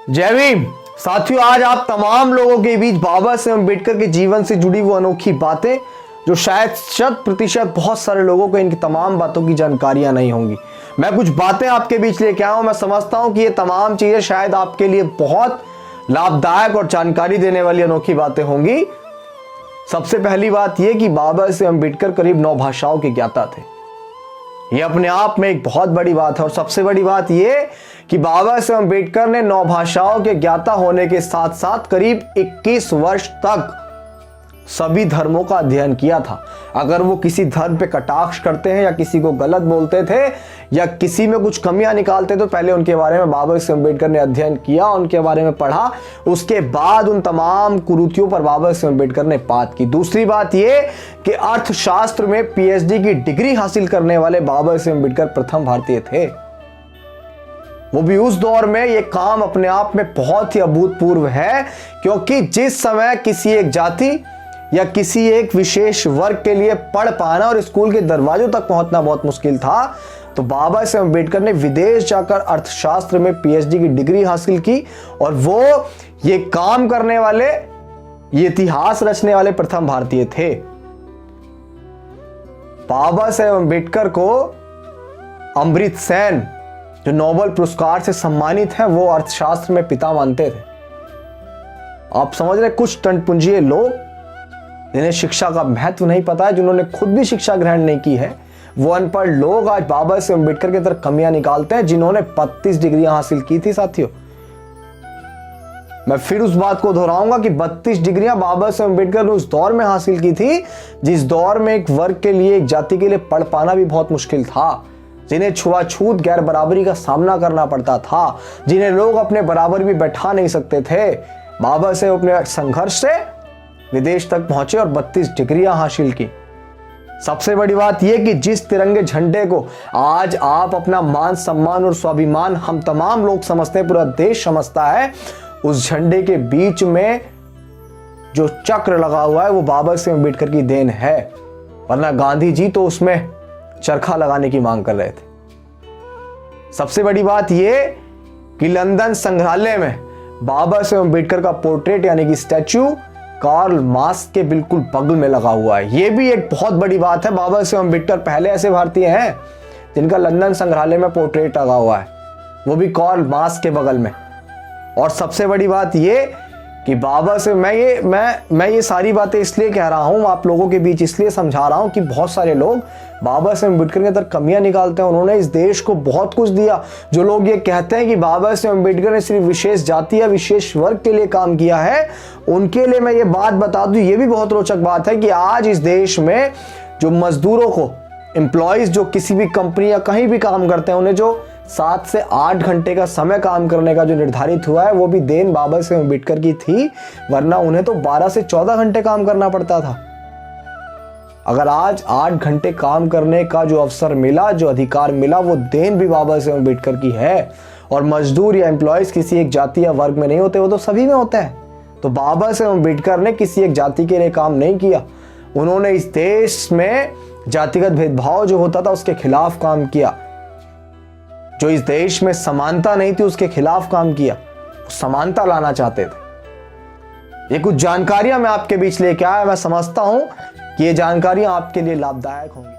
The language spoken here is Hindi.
जय भीम। साथियों, आज आप तमाम लोगों के बीच बाबा साहेब अम्बेडकर के जीवन से जुड़ी वो अनोखी बातें जो शायद 100% बहुत सारे लोगों को इनकी तमाम बातों की जानकारियां नहीं होंगी। मैं कुछ बातें आपके बीच लेके आया हूं। मैं समझता हूं कि ये तमाम चीजें शायद आपके लिए बहुत लाभदायक और जानकारी देने वाली अनोखी बातें होंगी। सबसे पहली बात यह कि बाबा साहेब अम्बेडकर करीब 9 भाषाओं के ज्ञाता थे। यह अपने आप में एक बहुत बड़ी बात है। और सबसे बड़ी बात यह कि बाबा साहेब अम्बेडकर ने 9 भाषाओं के ज्ञाता होने के साथ साथ करीब 21 वर्ष तक सभी धर्मों का अध्ययन किया था। अगर वो किसी धर्म पे कटाक्ष करते हैं या किसी को गलत बोलते थे या किसी में कुछ कमियां निकालते तो पहले उनके बारे में बाबा साहेब अम्बेडकर ने अध्ययन किया, उनके बारे में पढ़ा, उसके बाद उन तमाम कुरीतियों पर बाबा साहेब अम्बेडकर ने बात की। दूसरी बात यह कि अर्थशास्त्र में पीएचडी की डिग्री हासिल करने वाले बाबा साहेब अम्बेडकर प्रथम भारतीय थे। वो भी उस दौर में ये काम अपने आप में बहुत ही अभूतपूर्व है, क्योंकि जिस समय किसी एक जाति या किसी एक विशेष वर्ग के लिए पढ़ पाना और स्कूल के दरवाजों तक पहुंचना बहुत मुश्किल था, तो बाबा साहेब अम्बेडकर ने विदेश जाकर अर्थशास्त्र में पीएचडी की डिग्री हासिल की और वो ये काम करने वाले, ये इतिहास रचने वाले प्रथम भारतीय थे। बाबा साहेब अम्बेडकर को अमृत सेन जो नोबेल पुरस्कार से सम्मानित हैं, वो अर्थशास्त्र में पिता मानते थे। आप समझ रहे, कुछ टंटपुंजिये लोग जिन्हें शिक्षा का महत्व नहीं पता है, जिन्होंने खुद भी शिक्षा ग्रहण नहीं की है, वो अनपढ़ लोग आज बाबा साहेब अम्बेडकर की तरफ कमियां निकालते हैं, जिन्होंने 32 डिग्रियां हासिल की थी। साथियों, मैं फिर उस बात को दोहराऊंगा कि 32 डिग्रियां बाबा साहेब अम्बेडकर ने उस दौर में हासिल की थी जिस दौर में एक वर्ग के लिए, एक जाति के लिए पढ़ पाना भी बहुत मुश्किल था, जिन्हें छुआछूत गैर बराबरी का सामना करना पड़ता था, जिन्हें लोग अपने बराबर भी बैठा नहीं सकते थे। बाबा साहेब अपने संघर्ष से विदेश तक पहुंचे और 32 डिग्रियां हासिल की। सबसे बड़ी बात यह कि जिस तिरंगे झंडे को आज आप अपना मान सम्मान और स्वाभिमान हम तमाम लोग समझते हैं, पूरा देश समझता है, उस झंडे के बीच में जो चक्र लगा हुआ है वो बाबा साहेब अम्बेडकर की देन है, वरना गांधी जी तो उसमें चरखा लगाने की मांग कर रहे थे। सबसे बड़ी बात यह कि लंदन संग्रहालय में बाबा साहेब अम्बेडकर का पोर्ट्रेट यानी कि स्टैच्यू कार्ल मार्क्स के बिल्कुल बगल में लगा हुआ है। यह भी एक बहुत बड़ी बात है। बाबा साहेब अम्बेडकर पहले ऐसे भारतीय हैं जिनका लंदन संग्रहालय में पोर्ट्रेट लगा हुआ है, वो भी कार्ल मार्क्स के बगल में। और सबसे बड़ी बात यह कि बाबा से मैं ये सारी बातें इसलिए कह रहा हूं, आप लोगों के बीच इसलिए समझा रहा हूं कि बहुत सारे लोग बाबा साहेब अम्बेडकर के अंदर कमियां निकालते हैं। उन्होंने इस देश को बहुत कुछ दिया। जो लोग ये कहते हैं कि बाबा साहेब अम्बेडकर ने सिर्फ विशेष जाति या विशेष वर्ग के लिए काम किया है, उनके लिए मैं ये बात बता दूं, ये भी बहुत रोचक बात है कि आज इस देश में जो मजदूरों को, एम्प्लॉयज जो किसी भी कंपनी या कहीं भी काम करते हैं, उन्हें जो 7 से 8 घंटे का समय काम करने का जो निर्धारित हुआ है, वो भी देन बाबा साहेब अम्बेडकर की थी, वरना उन्हें तो 12 से 14 घंटे काम करना पड़ता था। अगर आज 8 घंटे काम करने का जो अवसर मिला, जो अधिकार मिला, वो देन भी बाबा साहेब अम्बेडकर की है। और मजदूर या एम्प्लॉयज किसी एक जाति या वर्ग में नहीं होते, वो तो सभी में होते हैं। तो बाबा साहेब अम्बेडकर ने किसी एक जाति के लिए काम नहीं किया, उन्होंने इस देश में जातिगत भेदभाव जो होता था उसके खिलाफ काम किया। जो इस देश में समानता नहीं थी उसके खिलाफ काम किया, समानता लाना चाहते थे। ये कुछ जानकारियां मैं आपके बीच लेके आया। मैं समझता हूं कि ये जानकारियां आपके लिए लाभदायक होंगी।